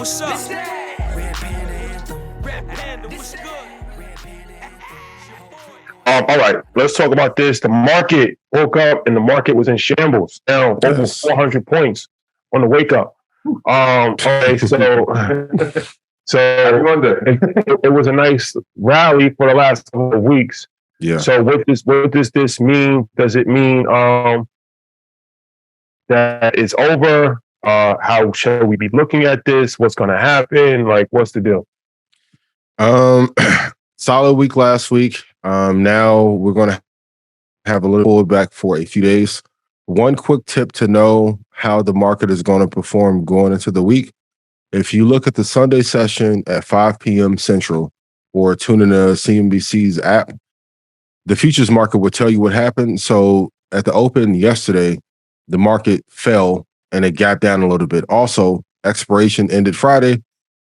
what's up? Red Panda Anthem. Red Panda, what's good? All right, let's talk about this. The market woke up and the market was in shambles, down over 400 points on the wake up. Okay, so it was a nice rally for the last couple of weeks. Yeah. So what does this mean? Does it mean that it's over? How should we be looking at this? What's going to happen? Like, what's the deal? Solid week last week. Now we're going to have a little pullback for a few days. One quick tip to know how the market is going to perform going into the week. If you look at the Sunday session at 5 p.m. Central or tune in to CNBC's app, the futures market will tell you what happened. So at the open yesterday, the market fell and it gapped down a little bit. Also, expiration ended Friday.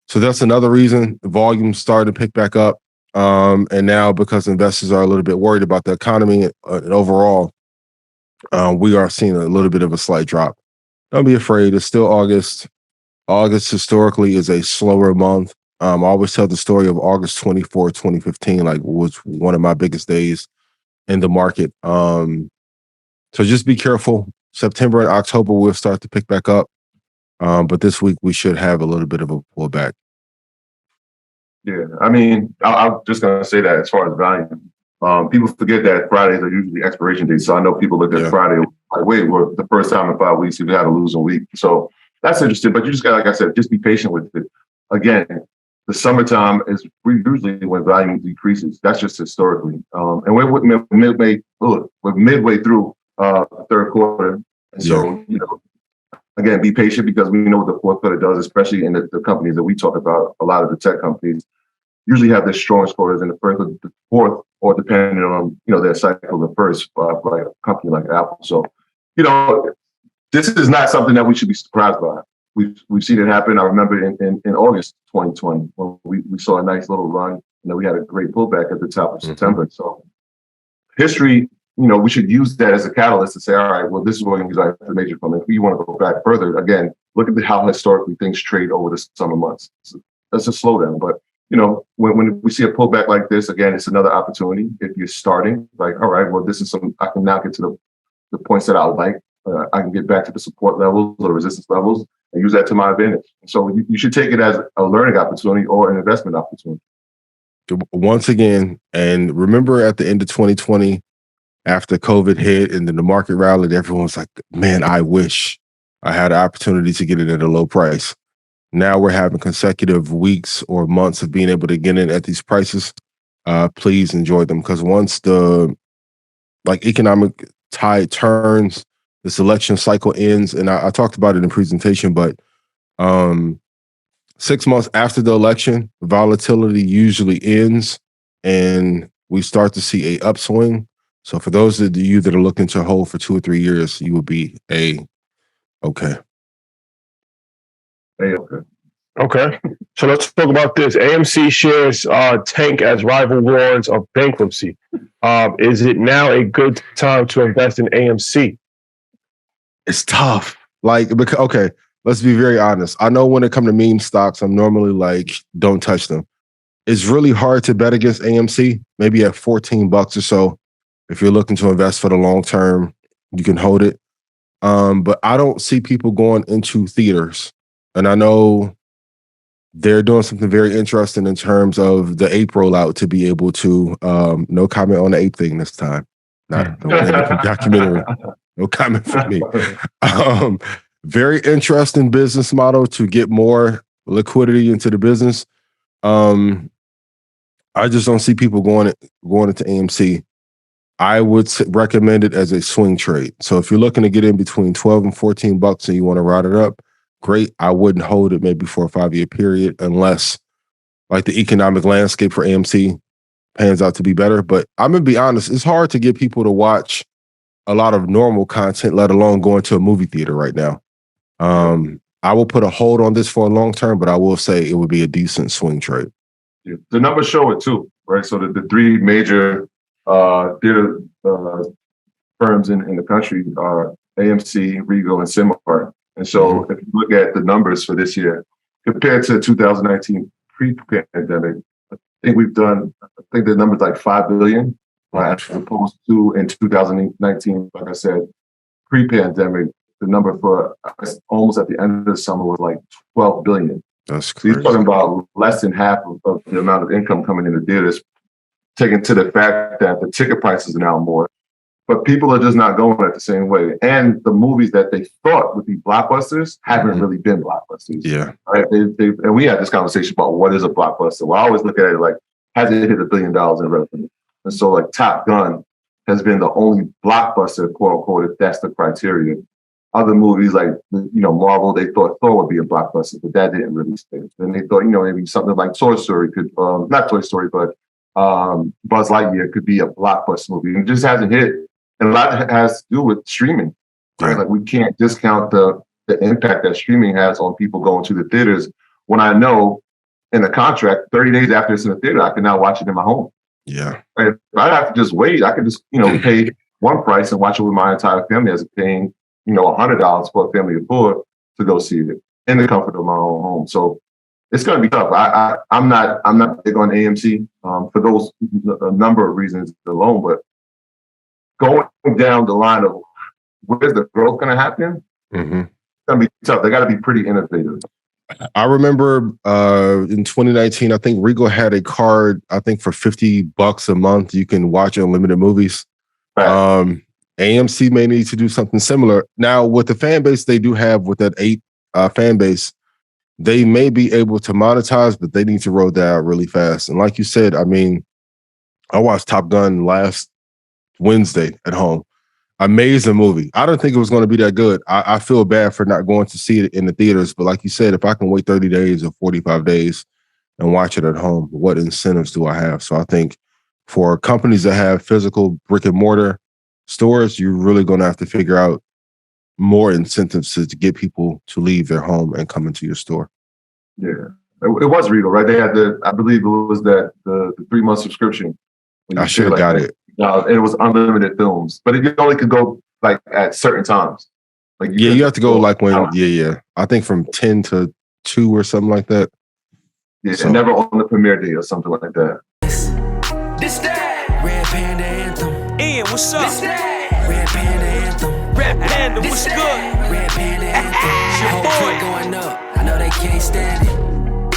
So that's another reason the volume started to pick back up. And now because investors are a little bit worried about the economy and overall, we are seeing a little bit of a slight drop. Don't be afraid. It's still August. August historically is a slower month. I always tell the story of August 24, 2015, like was one of my biggest days in the market. So just be careful. September and October will start to pick back up. But this week we should have a little bit of a pullback. Yeah, I mean, I'm just going to say that as far as value, people forget that Fridays are usually expiration days. So I know people look at Friday like, wait, we're the first time in 5 weeks we had a losing week. So that's interesting. But you just got, like I said, just be patient with it. Again, the summertime is usually when volume decreases. That's just historically. And we're midway through the third quarter. And so, again, be patient because we know what the fourth quarter does, especially in the companies that we talk about. A lot of the tech companies usually have their strongest quarters in the first or the fourth, or depending on, their cycle, the first, like a company like Apple. So, this is not something that we should be surprised by. We've seen it happen. I remember in August 2020 when we saw a nice little run, and then we had a great pullback at the top of September. So history, we should use that as a catalyst to say, all right, well, this is where we're going to use our information from. If you want to go back further, again, look at how historically things trade over the summer months. That's a slowdown. But, when we see a pullback like this, again, it's another opportunity. If you're starting, like, all right, well, this is I can now get to the points that I like. I can get back to the support levels or the resistance levels and use that to my advantage. So you should take it as a learning opportunity or an investment opportunity. Once again, and remember at the end of 2020, after COVID hit and then the market rallied, everyone's like, man, I wish I had an opportunity to get it at a low price. Now we're having consecutive weeks or months of being able to get in at these prices. Please enjoy them, because once the economic tide turns, this election cycle ends, and I talked about it in the presentation, but 6 months after the election, volatility usually ends and we start to see a upswing. So for those of you that are looking to hold for 2 or 3 years, you will be okay. Okay. So let's talk about this. AMC shares tank as rival warns of bankruptcy. Is it now a good time to invest in AMC? It's tough. Okay, let's be very honest. I know when it comes to meme stocks, I'm normally like, don't touch them. It's really hard to bet against AMC, maybe at $14 or so. If you're looking to invest for the long term, you can hold it. But I don't see people going into theaters. And I know they're doing something very interesting in terms of the ape rollout to be able to, no comment on the ape thing this time. Not documentary. No comment from me. Very interesting business model to get more liquidity into the business. I just don't see people going into AMC. I would recommend it as a swing trade. So if you're looking to get in between 12 and $14 and you want to ride it up, great. I wouldn't hold it maybe for a 5-year period unless the economic landscape for AMC pans out to be better. But I'm going to be honest, it's hard to get people to watch a lot of normal content, let alone going to a movie theater right now. I will put a hold on this for a long term, but I will say it would be a decent swing trade. Yeah. The numbers show it too, right? So the three major theater firms in the country are AMC, Regal, and Cinemark. And so if you look at the numbers for this year, compared to 2019 pre-pandemic, I think the number's like 5 billion, as opposed to in 2019, like I said, pre-pandemic, the number for almost at the end of the summer was like 12 billion. That's crazy. So you're talking about less than half of the amount of income coming into theaters, taken to the fact that the ticket prices are now more. But people are just not going at the same way. And the movies that they thought would be blockbusters haven't really been blockbusters. Yeah. Right? And we had this conversation about what is a blockbuster. Well, I always look at it like, has it hit $1 billion in revenue? And so like Top Gun has been the only blockbuster, quote unquote, if that's the criteria. Other movies like, Marvel, they thought Thor would be a blockbuster, but that didn't really stay. And they thought, maybe something like Toy Story could, not Toy Story, but Buzz Lightyear could be a blockbuster movie. And it just hasn't hit. And a lot of it has to do with streaming. Right? Like we can't discount the impact that streaming has on people going to the theaters. When I know in the contract, 30 days after it's in the theater, I can now watch it in my home. Yeah. Right? If I have to just wait, I could just, pay one price and watch it with my entire family as paying, $100 for a family of four to go see it in the comfort of my own home. So it's going to be tough. I'm not big on AMC for those a number of reasons alone, but going down the line of where's the growth going to happen, it's going to be tough. They got to be pretty innovative. I remember in 2019, I think Regal had a card, I think for $50 a month, you can watch unlimited movies. Right. AMC may need to do something similar. Now, with the fan base they do have with that 8 fan base, they may be able to monetize, but they need to roll that out really fast. And like you said, I mean, I watched Top Gun last Wednesday at home. Amazing movie. I don't think it was going to be that good. I feel bad for not going to see it in the theaters, but like you said, if I can wait 30 days or 45 days and watch it at home, what incentives do I have? So I think for companies that have physical brick and mortar stores, you're really going to have to figure out more incentives to get people to leave their home and come into your store. Yeah, it was Regal, right? They had I believe it was the 3-month subscription. I should have got it. And it was unlimited films, but you only could go like at certain times. Like you have to go like when, I think from 10 to 2 or something like that. Yeah, so. Never on the premiere day or something like that. This that Red Panda Anthem. Ian, what's up? This that Red Panda Anthem. Red Panda, what's good? Red Panda Anthem. Your boy going up. I know they can't stand it.